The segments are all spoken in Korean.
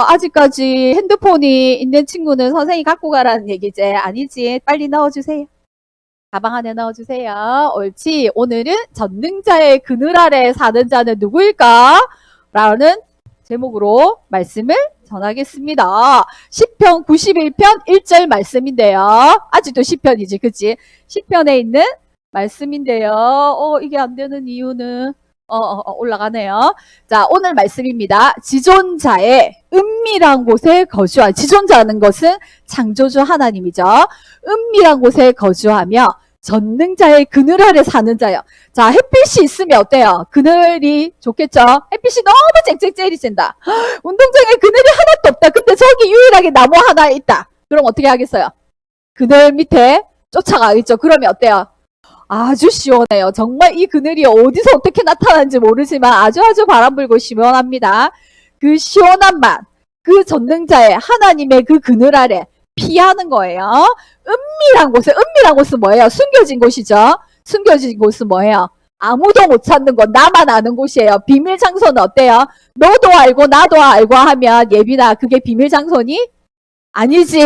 아직까지 핸드폰이 있는 친구는 선생님이 갖고 가라는 얘기지. 아니지. 빨리 넣어주세요. 가방 안에 넣어주세요. 옳지. 오늘은 전능자의 그늘 아래 사는 자는 누구일까? 라는 제목으로 말씀을 전하겠습니다. 시편 91편 1절 말씀인데요. 아직도 시편이지, 그치? 시편에 있는 말씀인데요. 이게 안 되는 이유는 올라가네요. 자, 오늘 말씀입니다. 지존자의 은밀한 곳에 거주한, 지존자는 것은 창조주 하나님이죠. 은밀한 곳에 거주하며 전능자의 그늘 아래 사는 자요. 자, 햇빛이 있으면 어때요? 그늘이 좋겠죠? 햇빛이 너무 쨍쨍 째리진다. 운동장에 그늘이 하나도 없다. 근데 저기 유일하게 나무 하나 있다. 그럼 어떻게 하겠어요? 그늘 밑에 쫓아가겠죠. 그러면 어때요? 아주 시원해요. 정말 이 그늘이 어디서 어떻게 나타나는지 모르지만 아주 바람 불고 시원합니다. 그 시원한 맛, 그 전능자의 하나님의 그 그늘 아래 피하는 거예요. 은밀한 곳은 뭐예요? 숨겨진 곳이죠. 숨겨진 곳은 뭐예요? 아무도 못 찾는 곳, 나만 아는 곳이에요. 비밀 장소는 어때요? 너도 알고 나도 알고 하면 예빈아, 그게 비밀 장소니? 아니지.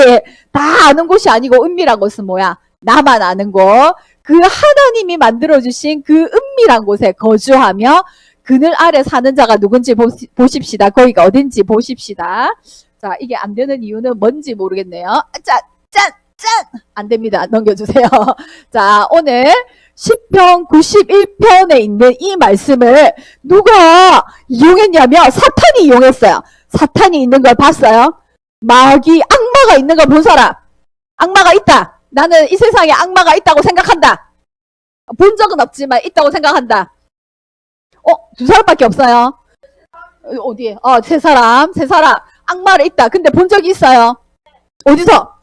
다 아는 곳이 아니고 은밀한 곳은 뭐야? 나만 아는 곳. 그 하나님이 만들어주신 그 은밀한 곳에 거주하며 그늘 아래 사는 자가 누군지 보십시다. 거기가 어딘지 보십시다. 자, 이게 안 되는 이유는 뭔지 모르겠네요. 짠! 안 됩니다. 넘겨주세요. 자, 오늘 시편 91편에 있는 이 말씀을 누가 이용했냐면 사탄이 이용했어요. 사탄이 있는 걸 봤어요. 마귀, 악마가 있는 걸 본 사람. 악마가 있다. 나는 이 세상에 악마가 있다고 생각한다. 본 적은 없지만 있다고 생각한다. 두 사람밖에 없어요. 어디에? 세 사람. 악마를 있다. 근데 본 적이 있어요. 어디서?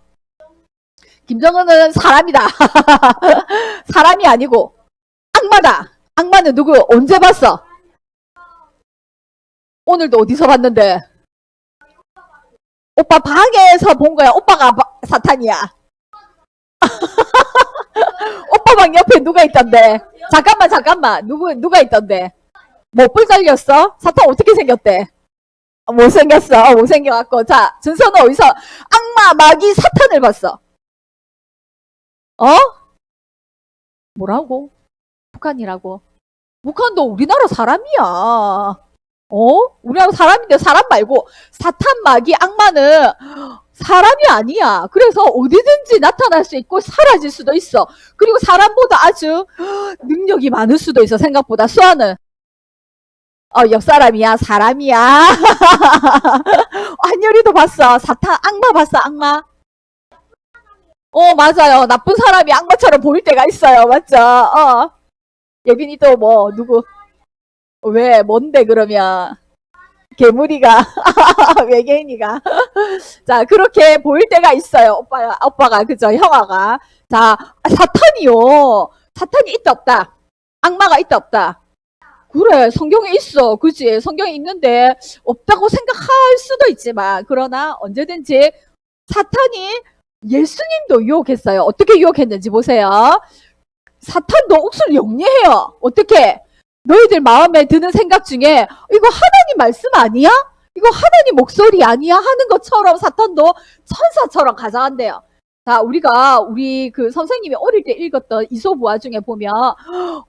김정은은 사람이다. 사람이 아니고 악마다. 악마는 누구? 언제 봤어? 오늘도 어디서 봤는데? 오빠 방에서 본 거야. 오빠가 사탄이야. 오빠 방 옆에 누가 있던데? 잠깐만. 누가 있던데? 뭐 뿔 달렸어? 사탄 어떻게 생겼대? 못생겼어. 못생겨갖고. 자, 준서는 어디서 악마, 마귀, 사탄을 봤어? 뭐라고? 북한이라고. 북한도 우리나라 사람이야. 우리나라 사람인데 사람 말고 사탄, 마귀, 악마는 사람이 아니야. 그래서 어디든지 나타날 수 있고 사라질 수도 있어. 그리고 사람보다 아주 능력이 많을 수도 있어. 생각보다. 수아는 옆 사람이야. 사람이야. 한열이도 봤어. 사탄, 악마 봤어. 악마. 맞아요. 나쁜 사람이 악마처럼 보일 때가 있어요. 맞죠? 예빈이 또 뭐 누구? 왜? 뭔데 그러면? 괴물이가 외계인이가 자 그렇게 보일 때가 있어요. 오빠가 그죠? 형아가. 자, 사탄이요. 사탄이 있다 없다? 악마가 있다 없다? 그래, 성경에 있어. 그치? 성경에 있는데 없다고 생각할 수도 있지만 그러나 언제든지 사탄이 예수님도 유혹했어요. 어떻게 유혹했는지 보세요. 사탄도 옥수를 영리해요. 어떻게? 너희들 마음에 드는 생각 중에 이거 하나님 말씀 아니야? 이거 하나님 목소리 아니야? 하는 것처럼 사탄도 천사처럼 가장한대요. 자, 우리 그 선생님이 어릴 때 읽었던 이솝우화 중에 보면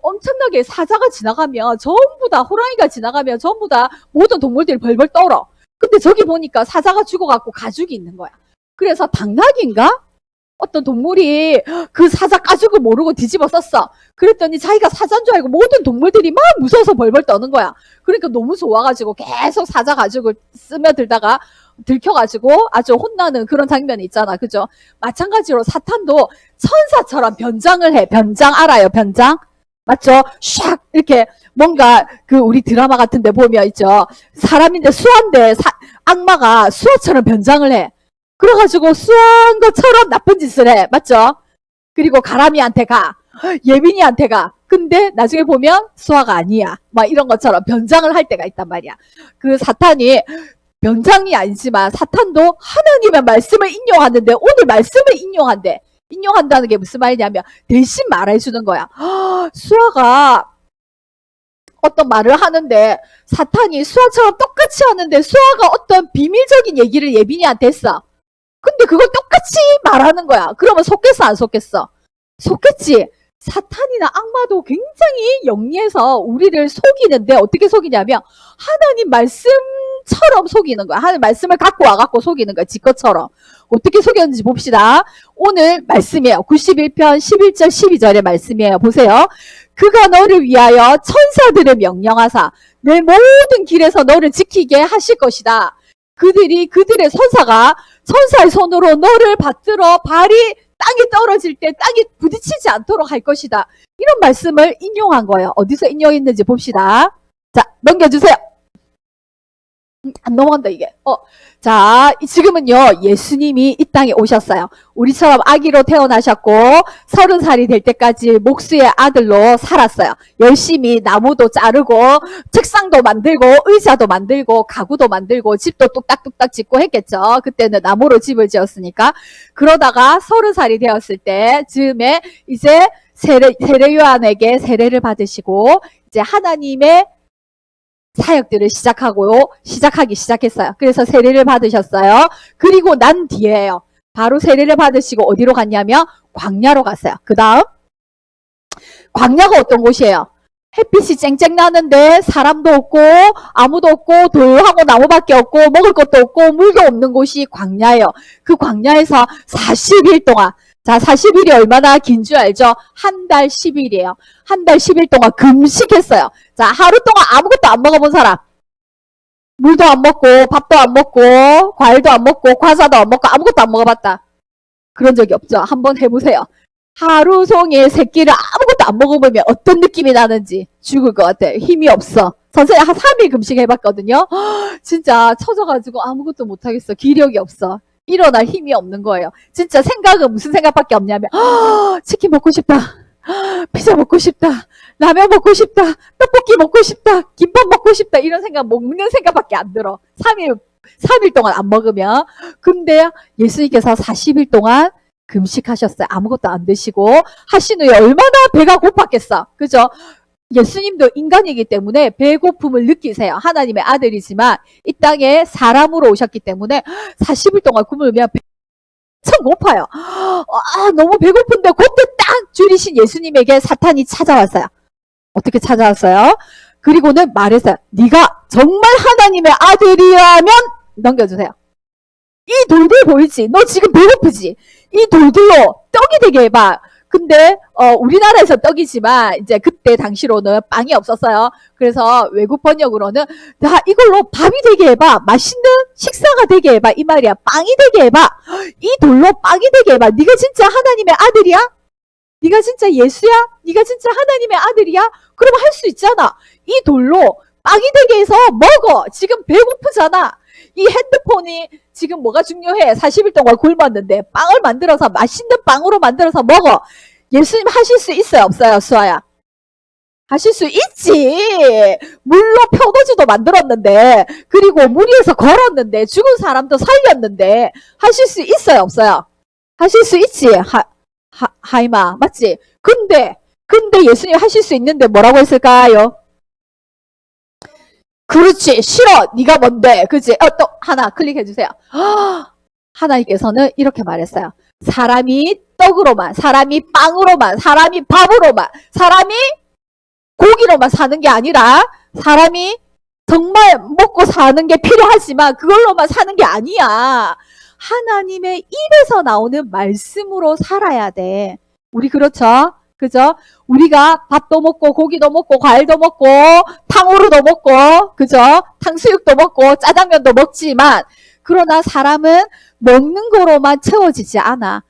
엄청나게 사자가 지나가면 전부 다 호랑이가 지나가면 전부 다 모든 동물들이 벌벌 떨어. 근데 저기 보니까 사자가 죽어갖고 가죽이 있는 거야. 그래서 당나귀인가? 어떤 동물이 그 사자 가죽을 모르고 뒤집어 썼어. 그랬더니 자기가 사자인 줄 알고 모든 동물들이 막 무서워서 벌벌 떠는 거야. 그러니까 너무 좋아가지고 계속 사자 가죽을 스며들다가 들켜가지고 아주 혼나는 그런 장면이 있잖아. 그죠? 마찬가지로 사탄도 천사처럼 변장을 해. 변장 알아요? 변장? 맞죠? 샥 이렇게 뭔가 그 우리 드라마 같은 데 보면 있죠. 사람인데 수아인데 악마가 수아처럼 변장을 해. 그래가지고 수아인 것처럼 나쁜 짓을 해. 맞죠? 그리고 가람이한테 가. 예빈이한테 가. 근데 나중에 보면 수아가 아니야. 막 이런 것처럼 변장을 할 때가 있단 말이야. 그 사탄이 변장이 아니지만 사탄도 하나님의 말씀을 인용하는데 오늘 말씀을 인용한대. 인용한다는 게 무슨 말이냐면 대신 말해주는 거야. 수아가 어떤 말을 하는데 사탄이 수아처럼 똑같이 하는데 수아가 어떤 비밀적인 얘기를 예빈이한테 했어. 근데 그걸 똑같이 말하는 거야. 그러면 속겠어 안 속겠어? 속겠지. 사탄이나 악마도 굉장히 영리해서 우리를 속이는데 어떻게 속이냐면 하나님 말씀처럼 속이는 거야. 하나님 말씀을 갖고 와갖고 속이는 거야. 지 것처럼. 어떻게 속였는지 봅시다. 오늘 말씀이에요. 91편 11절 12절의 말씀이에요. 보세요. 그가 너를 위하여 천사들을 명령하사 내 모든 길에서 너를 지키게 하실 것이다. 그들의 천사의 손으로 너를 받들어 발이 땅에 떨어질 때 땅에 부딪히지 않도록 할 것이다. 이런 말씀을 인용한 거예요. 어디서 인용했는지 봅시다. 자, 넘겨주세요. 안 넘어간다 이게. 자, 지금은요 예수님이 이 땅에 오셨어요. 우리처럼 아기로 태어나셨고 30살이 될 때까지 목수의 아들로 살았어요. 열심히 나무도 자르고 책상도 만들고 의자도 만들고 가구도 만들고 집도 뚝딱뚝딱 짓고 했겠죠. 그때는 나무로 집을 지었으니까. 그러다가 30살이 되었을 때 즈음에 이제 세례 요한에게 세례를 받으시고 이제 하나님의 사역들을 시작하기 시작했어요. 그래서 세례를 받으셨어요. 그리고 난 뒤에요. 바로 세례를 받으시고 어디로 갔냐면 광야로 갔어요. 그 다음 광야가 어떤 곳이에요? 햇빛이 쨍쨍 나는데 사람도 없고 아무도 없고 돌하고 나무밖에 없고 먹을 것도 없고 물도 없는 곳이 광야예요. 그 광야에서 40일 동안 자, 40일이 얼마나 긴 줄 알죠? 한 달 10일이에요. 한 달 10일 동안 금식했어요. 자, 하루 동안 아무것도 안 먹어본 사람. 물도 안 먹고, 밥도 안 먹고, 과일도 안 먹고, 과자도 안 먹고, 아무것도 안 먹어봤다. 그런 적이 없죠? 한번 해보세요. 하루 종일 새끼를 아무것도 안 먹어보면 어떤 느낌이 나는지 죽을 것 같아요. 힘이 없어. 선생님 한 3일 금식 해봤거든요. 진짜 처져가지고 아무것도 못하겠어. 기력이 없어. 일어날 힘이 없는 거예요. 진짜 생각은 무슨 생각밖에 없냐면 치킨 먹고 싶다. 피자 먹고 싶다. 라면 먹고 싶다. 떡볶이 먹고 싶다. 김밥 먹고 싶다. 이런 생각 먹는 생각밖에 안 들어. 3일 동안 안 먹으면. 근데 예수님께서 40일 동안 금식하셨어요. 아무것도 안 드시고 하신 후에 얼마나 배가 고팠겠어. 그죠? 예수님도 인간이기 때문에 배고픔을 느끼세요. 하나님의 아들이지만 이 땅에 사람으로 오셨기 때문에 40일 동안 굶으면 엄청 고파요. 너무 배고픈데 그때 딱 줄이신 예수님에게 사탄이 찾아왔어요. 어떻게 찾아왔어요? 그리고는 말했어요. 네가 정말 하나님의 아들이라면 넘겨주세요. 이 돌들 보이지? 너 지금 배고프지? 이 돌들로 떡이 되게 해봐. 근데 우리나라에서 떡이지만 이제 그때 당시로는 빵이 없었어요. 그래서 외국 번역으로는 이걸로 밥이 되게 해봐. 맛있는 식사가 되게 해봐. 이 말이야. 빵이 되게 해봐. 이 돌로 빵이 되게 해봐. 네가 진짜 하나님의 아들이야? 네가 진짜 예수야? 네가 진짜 하나님의 아들이야? 그러면 할 수 있잖아. 이 돌로 빵이 되게 해서 먹어. 지금 배고프잖아. 이 핸드폰이 지금 뭐가 중요해? 40일 동안 굶었는데 빵을 만들어서 맛있는 빵으로 만들어서 먹어. 예수님 하실 수 있어요? 없어요? 수아야? 하실 수 있지. 물로 표도주도 만들었는데 그리고 물 위에서 걸었는데 죽은 사람도 살렸는데 하실 수 있어요? 없어요? 하실 수 있지. 하이마 맞지? 근데 예수님 하실 수 있는데 뭐라고 했을까요? 그렇지. 싫어. 네가 뭔데? 그치? 또 하나 클릭해주세요. 하나님께서는 이렇게 말했어요. 사람이 떡으로만, 사람이 빵으로만, 사람이 밥으로만, 사람이 고기로만 사는 게 아니라 사람이 정말 먹고 사는 게 필요하지만 그걸로만 사는 게 아니야. 하나님의 입에서 나오는 말씀으로 살아야 돼. 우리 그렇죠? 그죠? 우리가 밥도 먹고 고기도 먹고 과일도 먹고 탕후루도 먹고 그죠? 탕수육도 먹고 짜장면도 먹지만 그러나 사람은 먹는 거로만 채워지지 않아.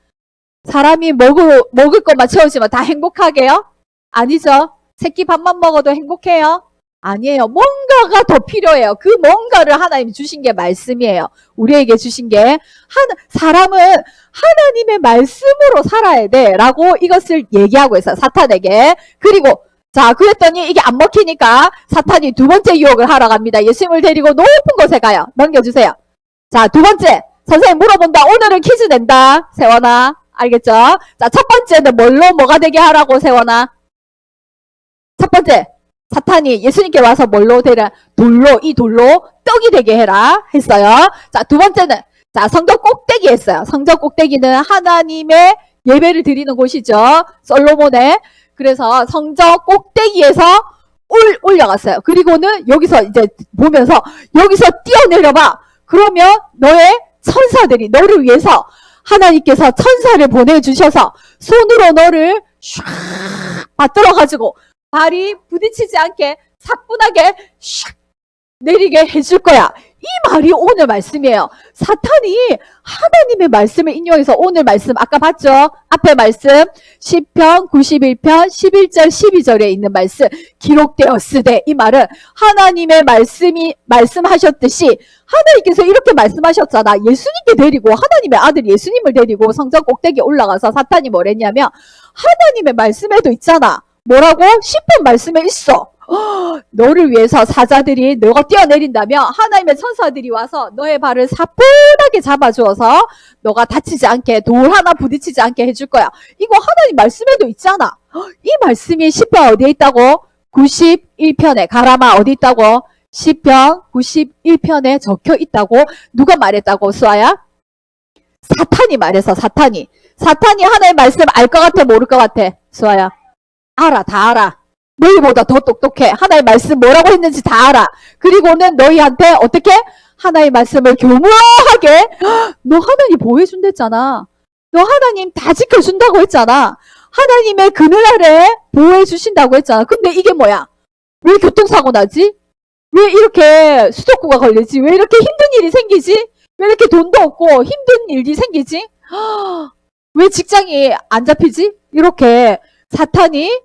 사람이 먹을 것만 채워지면 다 행복하게요? 아니죠. 새끼 밥만 먹어도 행복해요? 아니에요. 뭔가가 더 필요해요. 그 뭔가를 하나님이 주신 게 말씀이에요. 우리에게 주신 게 사람은 하나님의 말씀으로 살아야 돼 라고 이것을 얘기하고 있어요. 사탄에게. 그리고 자 그랬더니 이게 안 먹히니까 사탄이 두 번째 유혹을 하러 갑니다. 예수님을 데리고 높은 곳에 가요. 넘겨주세요. 자, 두 번째 선생님 물어본다. 오늘은 퀴즈 낸다. 세원아 알겠죠? 자, 첫 번째는 뭐가 되게 하라고 세원아? 첫 번째 사탄이 예수님께 와서 뭘로 되라? 이 돌로 떡이 되게 해라 했어요. 자, 두 번째는 자, 성전 꼭대기 했어요. 성전 꼭대기는 하나님의 예배를 드리는 곳이죠. 솔로몬의. 그래서 성전 꼭대기에서 올려갔어요. 그리고는 여기서 이제 보면서 여기서 뛰어내려봐. 그러면 너의 천사들이 너를 위해서 하나님께서 천사를 보내주셔서 손으로 너를 샥 받들어가지고 발이 부딪히지 않게 사뿐하게 샥 내리게 해줄 거야. 이 말이 오늘 말씀이에요. 사탄이 하나님의 말씀을 인용해서 오늘 말씀 아까 봤죠? 앞에 말씀 시편 91편 11절 12절에 있는 말씀 기록되었으되 이 말은 하나님의 말씀이 말씀하셨듯이 하나님께서 이렇게 말씀하셨잖아. 예수님께 데리고 하나님의 아들 예수님을 데리고 성전 꼭대기에 올라가서 사탄이 뭐랬냐면 하나님의 말씀에도 있잖아. 뭐라고? 시편 말씀에 있어. 너를 위해서 사자들이 너가 뛰어내린다면 하나님의 천사들이 와서 너의 발을 사뿐하게 잡아주어서 너가 다치지 않게 돌 하나 부딪히지 않게 해줄 거야. 이거 하나님 말씀에도 있잖아. 이 말씀이 시편 어디에 있다고? 91편에 가라마 어디 있다고? 시편 91편에 적혀 있다고 누가 말했다고 수아야? 사탄이 말해서 사탄이 하나님 말씀 알 것 같아 모를 것 같아 수아야? 알아 다 알아. 너희보다 더 똑똑해. 하나의 말씀 뭐라고 했는지 다 알아. 그리고는 너희한테 어떻게? 하나의 말씀을 교묘하게 너 하나님 보호해준댔잖아. 너 하나님 다 지켜준다고 했잖아. 하나님의 그늘 아래 보호해주신다고 했잖아. 근데 이게 뭐야? 왜 교통사고 나지? 왜 이렇게 수도쿠가 걸리지? 왜 이렇게 힘든 일이 생기지? 왜 이렇게 돈도 없고 힘든 일이 생기지? 왜 직장이 안 잡히지? 이렇게 사탄이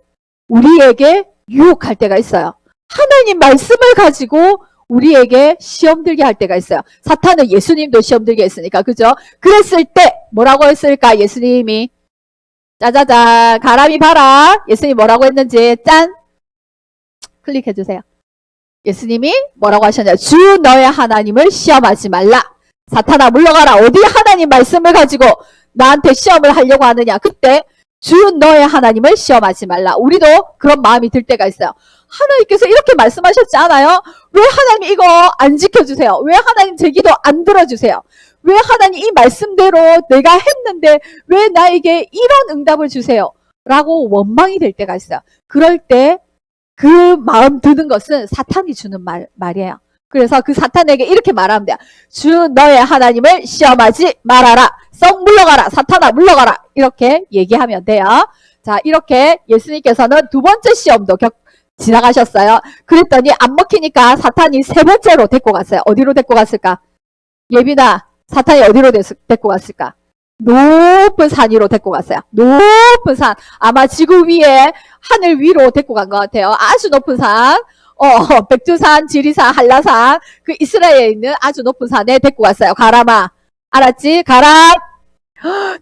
우리에게 유혹할 때가 있어요. 하나님 말씀을 가지고 우리에게 시험 들게 할 때가 있어요. 사탄은 예수님도 시험 들게 했으니까 그죠? 그랬을 때 뭐라고 했을까? 예수님이 짜자잔 가람이 봐라. 예수님이 뭐라고 했는지 짠 클릭해 주세요. 예수님이 뭐라고 하셨냐? 주 너의 하나님을 시험하지 말라. 사탄아 물러가라. 어디 하나님 말씀을 가지고 나한테 시험을 하려고 하느냐? 그때 주 너의 하나님을 시험하지 말라. 우리도 그런 마음이 들 때가 있어요. 하나님께서 이렇게 말씀하셨지 않아요? 왜 하나님 이거 안 지켜주세요? 왜 하나님 제 기도 안 들어주세요? 왜 하나님 이 말씀대로 내가 했는데 왜 나에게 이런 응답을 주세요? 라고 원망이 될 때가 있어요. 그럴 때 그 마음 드는 것은 사탄이 주는 말이에요. 그래서 그 사탄에게 이렇게 말하면 돼요. 주 너의 하나님을 시험하지 말아라. 썩 물러가라. 사탄아 물러가라. 이렇게 얘기하면 돼요. 자, 이렇게 예수님께서는 두 번째 시험도 지나가셨어요. 그랬더니 안 먹히니까 사탄이 세 번째로 데리고 갔어요. 어디로 데리고 갔을까? 예빈아, 사탄이 어디로 데리고 갔을까? 높은 산 위로 데리고 갔어요. 높은 산. 아마 지구 위에 하늘 위로 데리고 간 것 같아요. 아주 높은 산. 백두산, 지리산, 한라산, 그 이스라엘에 있는 아주 높은 산에 데리고 갔어요. 가라마. 알았지? 가라.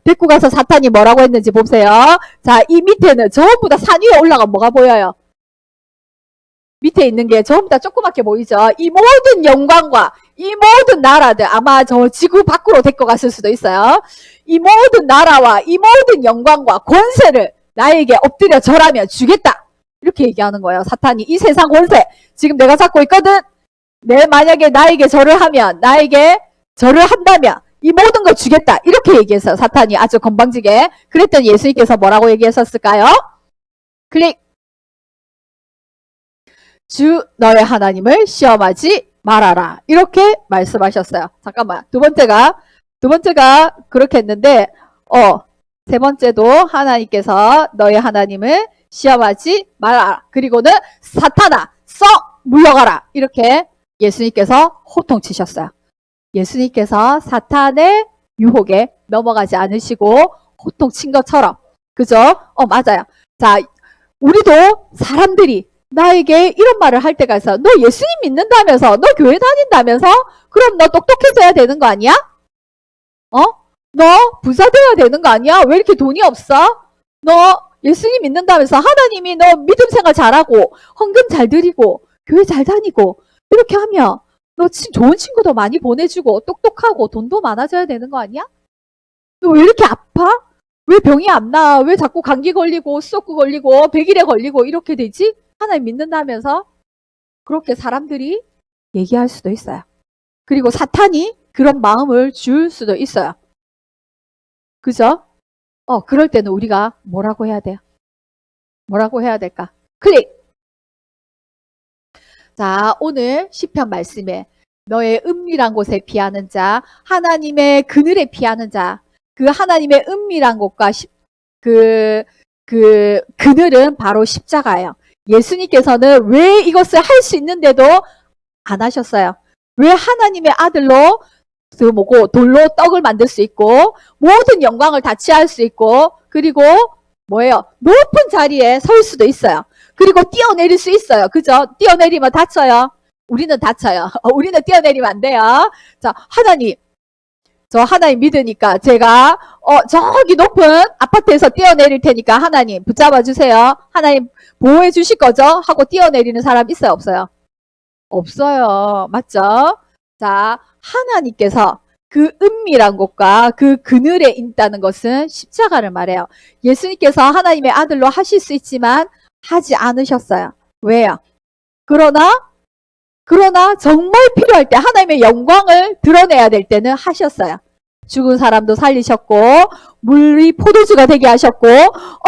데리고 가서 사탄이 뭐라고 했는지 보세요. 자, 이 밑에는 전부 다 산 위에 올라가면 뭐가 보여요? 밑에 있는 게 전부 다 조그맣게 보이죠? 이 모든 영광과 이 모든 나라들, 아마 저 지구 밖으로 데리고 갔을 수도 있어요. 이 모든 나라와 이 모든 영광과 권세를 나에게 엎드려 절하며 주겠다. 이렇게 얘기하는 거예요. 사탄이 이 세상 권세 지금 내가 잡고 있거든. 내 만약에 나에게 절을 하면 나에게 절을 한다면 이 모든 걸 주겠다. 이렇게 얘기했어요. 사탄이 아주 건방지게. 그랬더니 예수님께서 뭐라고 얘기했었을까요? 클릭. 주 너의 하나님을 시험하지 말아라. 이렇게 말씀하셨어요. 잠깐만. 두 번째가 그렇게 했는데 세 번째도 하나님께서 너의 하나님을 시험하지 말아라. 그리고는 사탄아 썩 물러가라. 이렇게 예수님께서 호통치셨어요. 예수님께서 사탄의 유혹에 넘어가지 않으시고 호통친 것처럼. 그죠? 맞아요. 자, 우리도 사람들이 나에게 이런 말을 할 때가 있어. 너 예수님 믿는다면서? 너 교회 다닌다면서? 그럼 너 똑똑해져야 되는 거 아니야? 너 부자 돼야 되는 거 아니야? 왜 이렇게 돈이 없어? 너 예수님 믿는다면서 하나님이 너 믿음 생활 잘하고 헌금 잘 드리고 교회 잘 다니고 이렇게 하면 너 좋은 친구도 많이 보내주고 똑똑하고 돈도 많아져야 되는 거 아니야? 너 왜 이렇게 아파? 왜 병이 안 나? 왜 자꾸 감기 걸리고 수도쿠 걸리고 백일에 걸리고 이렇게 되지? 하나님 믿는다면서 그렇게 사람들이 얘기할 수도 있어요. 그리고 사탄이 그런 마음을 줄 수도 있어요. 그죠? 그럴 때는 우리가 뭐라고 해야 돼요? 뭐라고 해야 될까? 클릭! 자, 오늘 시편 말씀에 너의 은밀한 곳에 피하는 자, 하나님의 그늘에 피하는 자, 그 하나님의 은밀한 곳과 그늘은 바로 십자가예요. 예수님께서는 왜 이것을 할 수 있는데도 안 하셨어요? 왜 하나님의 아들로 돌로 떡을 만들 수 있고 모든 영광을 다 취할 수 있고 그리고 뭐예요? 높은 자리에 설 수도 있어요. 그리고 뛰어내릴 수 있어요. 그죠? 뛰어내리면 다쳐요. 우리는 다쳐요. 우리는 뛰어내리면 안 돼요. 자, 저 하나님 믿으니까 제가 저기 높은 아파트에서 뛰어내릴 테니까 하나님 붙잡아 주세요. 하나님 보호해 주실 거죠? 하고 뛰어내리는 사람 있어요? 없어요? 없어요. 맞죠? 자, 하나님께서 그 은밀한 곳과 그 그늘에 있다는 것은 십자가를 말해요. 예수님께서 하나님의 아들로 하실 수 있지만 하지 않으셨어요. 왜요? 그러나 정말 필요할 때 하나님의 영광을 드러내야 될 때는 하셨어요. 죽은 사람도 살리셨고 물이 포도주가 되게 하셨고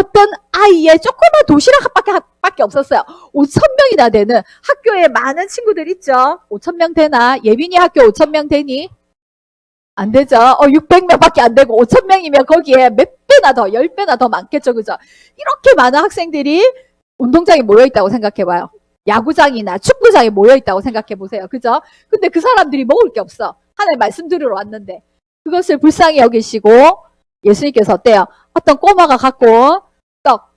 어떤 아이의 조그만 도시락 밖에 없었어요. 5,000명이나 되는 학교에 많은 친구들 있죠. 5,000명 되나? 예빈이 학교 5,000명 되니? 안 되죠. 600명밖에 안 되고 5,000명이면 거기에 몇 배나 더 10배나 더 많겠죠. 그죠? 이렇게 많은 학생들이 운동장에 모여있다고 생각해봐요. 야구장이나 축구장에 모여있다고 생각해보세요. 그죠? 근데 그 사람들이 먹을 게 없어. 하나님 말씀 들으러 왔는데 그것을 불쌍히 여기시고 예수님께서 어때요? 어떤 꼬마가 갖고 떡,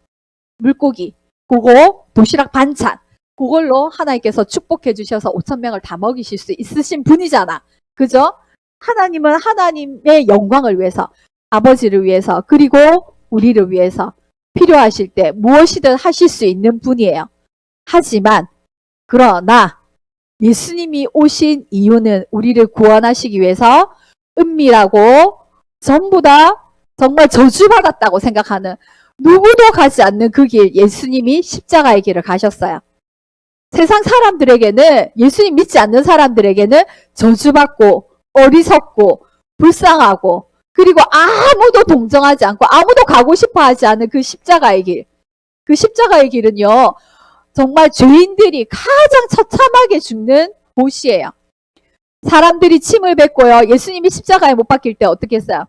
물고기, 그거 도시락 반찬 그걸로 하나님께서 축복해 주셔서 5,000명을 다 먹이실 수 있으신 분이잖아. 그죠? 하나님은 하나님의 영광을 위해서 아버지를 위해서 그리고 우리를 위해서 필요하실 때 무엇이든 하실 수 있는 분이에요. 하지만 그러나 예수님이 오신 이유는 우리를 구원하시기 위해서 은밀하고 전부 다 정말 저주받았다고 생각하는 누구도 가지 않는 그 길, 예수님이 십자가의 길을 가셨어요. 세상 사람들에게는 예수님 믿지 않는 사람들에게는 저주받고 어리석고 불쌍하고 그리고 아무도 동정하지 않고 아무도 가고 싶어 하지 않은 그 십자가의 길. 그 십자가의 길은요. 정말 죄인들이 가장 처참하게 죽는 곳이에요. 사람들이 침을 뱉고요. 예수님이 십자가에 못 박힐 때 어떻게 했어요?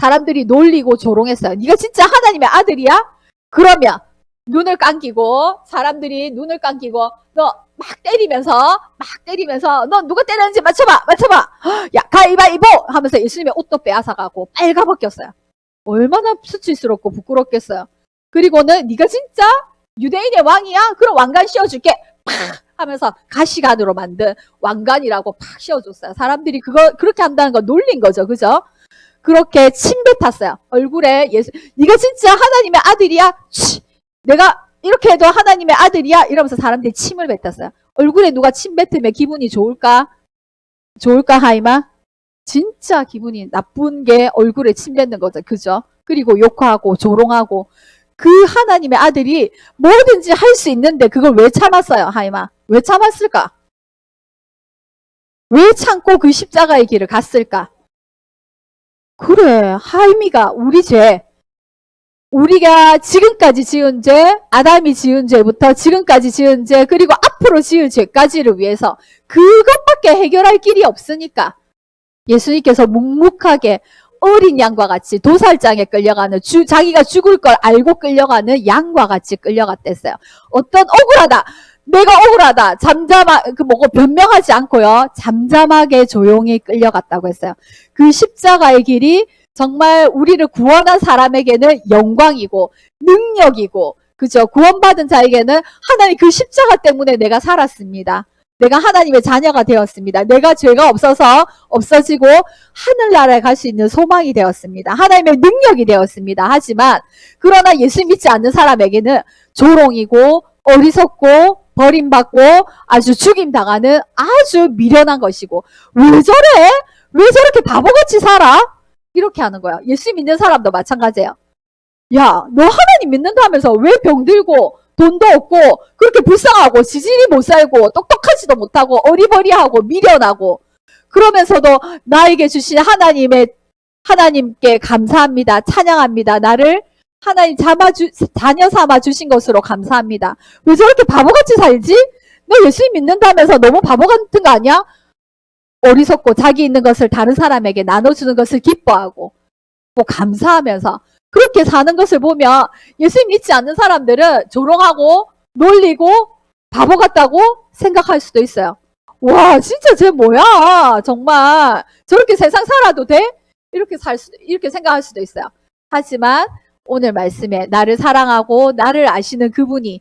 사람들이 놀리고 조롱했어요. 네가 진짜 하나님의 아들이야? 그러면 눈을 감기고 사람들이 눈을 감기고 너 막 때리면서 너 누가 때렸는지 맞춰봐. 야 가위바위보 하면서 예수님의 옷도 빼앗아가고 빨가벗겼어요. 얼마나 수치스럽고 부끄럽겠어요. 그리고는 네가 진짜 유대인의 왕이야? 그럼 왕관 씌워줄게. 팍 하면서 가시관으로 만든 왕관이라고 팍 씌워줬어요. 사람들이 그렇게 한다는 거 놀린 거죠. 그죠? 그렇게 침 뱉었어요. 얼굴에 네가 진짜 하나님의 아들이야? 내가 이렇게 해도 하나님의 아들이야? 이러면서 사람들이 침을 뱉었어요. 얼굴에 누가 침 뱉으면 기분이 좋을까? 하이마? 진짜 기분이 나쁜 게 얼굴에 침 뱉는 거죠. 그죠? 그리고 욕하고 조롱하고 그 하나님의 아들이 뭐든지 할 수 있는데 그걸 왜 참았어요? 하이마? 왜 참았을까? 왜 참고 그 십자가의 길을 갔을까? 그래, 하임이가 우리 죄, 우리가 지금까지 지은 죄, 아담이 지은 죄부터 지금까지 지은 죄, 그리고 앞으로 지을 죄까지를 위해서 그것밖에 해결할 길이 없으니까 예수님께서 묵묵하게 어린 양과 같이 도살장에 끌려가는 자기가 죽을 걸 알고 끌려가는 양과 같이 끌려갔댔어요. 어떤 억울하다. 내가 억울하다. 변명하지 않고요. 잠잠하게 조용히 끌려갔다고 했어요. 그 십자가의 길이 정말 우리를 구원한 사람에게는 영광이고 능력이고 그죠? 구원받은 자에게는 하나님 그 십자가 때문에 내가 살았습니다. 내가 하나님의 자녀가 되었습니다. 내가 죄가 없어지고 하늘나라에 갈 수 있는 소망이 되었습니다. 하나님의 능력이 되었습니다. 하지만 그러나 예수 믿지 않는 사람에게는 조롱이고 어리석고 버림받고 아주 죽임당하는 아주 미련한 것이고 왜 저래? 왜 저렇게 바보같이 살아? 이렇게 하는 거야. 예수 믿는 사람도 마찬가지예요. 야, 너 하나님 믿는다면서 왜 병들고 돈도 없고 그렇게 불쌍하고 지질이 못 살고 똑똑하지도 못하고 어리버리하고 미련하고 그러면서도 나에게 주신 하나님께 감사합니다. 찬양합니다. 나를 하나님 자녀 삼아 주신 것으로 감사합니다. 왜 저렇게 바보같이 살지? 너 예수님 믿는다면서 너무 바보 같은 거 아니야? 어리석고 자기 있는 것을 다른 사람에게 나눠주는 것을 기뻐하고 뭐 감사하면서 그렇게 사는 것을 보면 예수님 믿지 않는 사람들은 조롱하고 놀리고 바보 같다고 생각할 수도 있어요. 와, 진짜 쟤 뭐야? 정말 저렇게 세상 살아도 돼? 이렇게 생각할 수도 있어요. 하지만 오늘 말씀에 나를 사랑하고 나를 아시는 그분이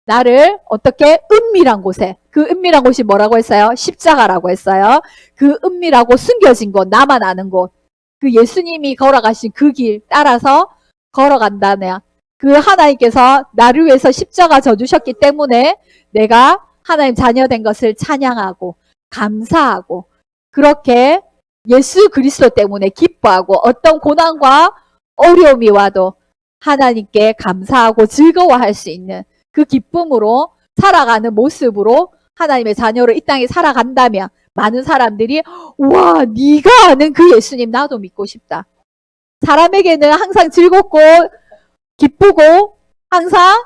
나를 어떻게 은밀한 곳에, 그 은밀한 곳이 뭐라고 했어요? 십자가라고 했어요. 그 은밀하고 숨겨진 곳, 나만 아는 곳, 그 예수님이 걸어가신 그 길 따라서 걸어간다면 그 하나님께서 나를 위해서 십자가 져주셨기 때문에 내가 하나님 자녀 된 것을 찬양하고 감사하고 그렇게 예수 그리스도 때문에 기뻐하고 어떤 고난과 어려움이 와도 하나님께 감사하고 즐거워할 수 있는 그 기쁨으로 살아가는 모습으로 하나님의 자녀로 이 땅에 살아간다면 많은 사람들이 와, 네가 아는 그 예수님 나도 믿고 싶다. 사람에게는 항상 즐겁고 기쁘고 항상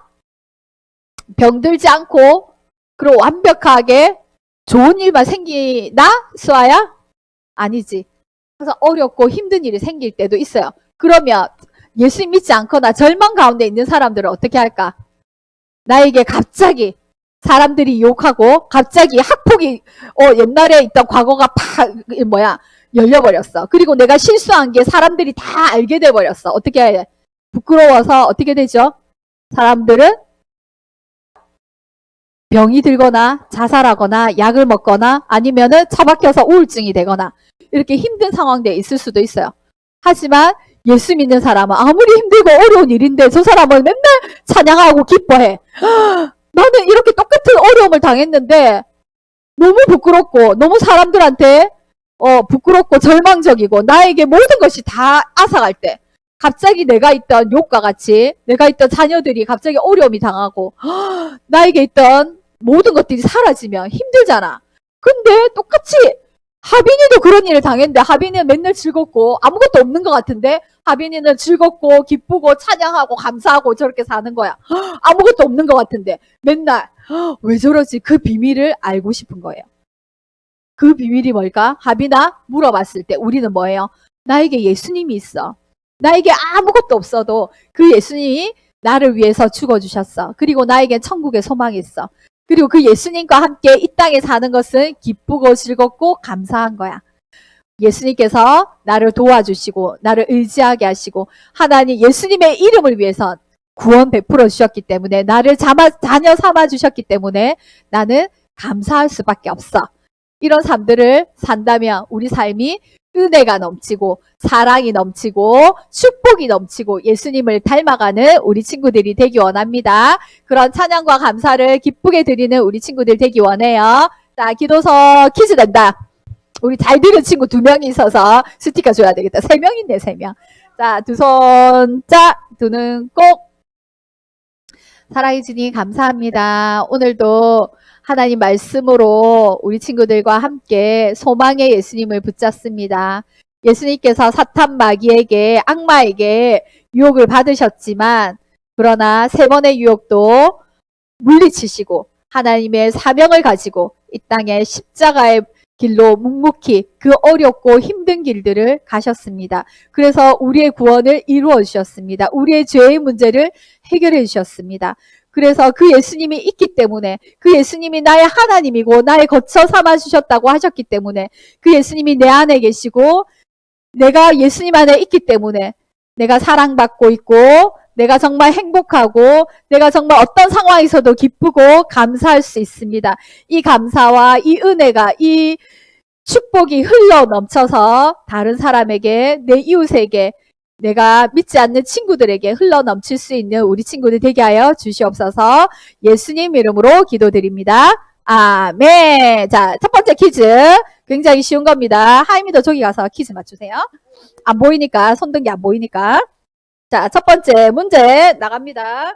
병들지 않고 그리고 완벽하게 좋은 일만 생기나? 수아야? 아니지. 항상 어렵고 힘든 일이 생길 때도 있어요. 그러면 예수 믿지 않거나 절망 가운데 있는 사람들은 어떻게 할까? 나에게 갑자기 사람들이 욕하고 갑자기 학폭이 옛날에 있던 과거가 열려버렸어. 그리고 내가 실수한 게 사람들이 다 알게 돼버렸어. 어떻게 해? 부끄러워서 어떻게 되죠? 사람들은 병이 들거나 자살하거나 약을 먹거나 아니면은 처박혀서 우울증이 되거나 이렇게 힘든 상황에 있을 수도 있어요. 하지만 예수 믿는 사람은 아무리 힘들고 어려운 일인데 저 사람은 맨날 찬양하고 기뻐해. 나는 이렇게 똑같은 어려움을 당했는데 너무 부끄럽고 너무 사람들한테 부끄럽고 절망적이고 나에게 모든 것이 다 앗아갈 때 갑자기 내가 있던 욕과 같이 내가 있던 자녀들이 갑자기 어려움이 당하고 나에게 있던 모든 것들이 사라지면 힘들잖아. 근데 똑같이 하빈이도 그런 일을 당했는데 하빈이는 맨날 즐겁고 아무것도 없는 것 같은데 하빈이는 즐겁고 기쁘고 찬양하고 감사하고 저렇게 사는 거야. 아무것도 없는 것 같은데 맨날 왜 저러지? 그 비밀을 알고 싶은 거예요. 그 비밀이 뭘까? 하빈아 물어봤을 때 우리는 뭐예요? 나에게 예수님이 있어. 나에게 아무것도 없어도 그 예수님이 나를 위해서 죽어주셨어. 그리고 나에겐 천국의 소망이 있어. 그리고 그 예수님과 함께 이 땅에 사는 것은 기쁘고 즐겁고 감사한 거야. 예수님께서 나를 도와주시고 나를 의지하게 하시고 하나님 예수님의 이름을 위해서 구원 베풀어 주셨기 때문에 나를 자녀 삼아 주셨기 때문에 나는 감사할 수밖에 없어. 이런 삶들을 산다면 우리 삶이 은혜가 넘치고 사랑이 넘치고 축복이 넘치고 예수님을 닮아가는 우리 친구들이 되기 원합니다. 그런 찬양과 감사를 기쁘게 드리는 우리 친구들 되기 원해요. 자, 기도서 퀴즈 낸다. 우리 잘 들은 친구 2명이 있어서 스티커 줘야 되겠다. 3명 있네, 3명. 자, 두 손 짝, 두 눈 꼭. 사랑해 주님 감사합니다. 오늘도 하나님 말씀으로 우리 친구들과 함께 소망의 예수님을 붙잡습니다. 예수님께서 사탄 마귀에게 악마에게 유혹을 받으셨지만 그러나 3번의 유혹도 물리치시고 하나님의 사명을 가지고 이 땅에 십자가의 길로 묵묵히 그 어렵고 힘든 길들을 가셨습니다. 그래서 우리의 구원을 이루어 주셨습니다. 우리의 죄의 문제를 해결해 주셨습니다. 그래서 그 예수님이 있기 때문에 그 예수님이 나의 하나님이고 나의 거처 삼아 주셨다고 하셨기 때문에 그 예수님이 내 안에 계시고 내가 예수님 안에 있기 때문에 내가 사랑받고 있고 내가 정말 행복하고 내가 정말 어떤 상황에서도 기쁘고 감사할 수 있습니다. 이 감사와 이 은혜가 이 축복이 흘러 넘쳐서 다른 사람에게 내 이웃에게 내가 믿지 않는 친구들에게 흘러 넘칠 수 있는 우리 친구들 되게 하여 주시옵소서. 예수님 이름으로 기도드립니다. 아멘. 자, 첫 번째 퀴즈 굉장히 쉬운 겁니다. 하임이도 저기 가서 퀴즈 맞추세요. 안 보이니까 손든 게 안 보이니까. 자, 첫 번째 문제 나갑니다.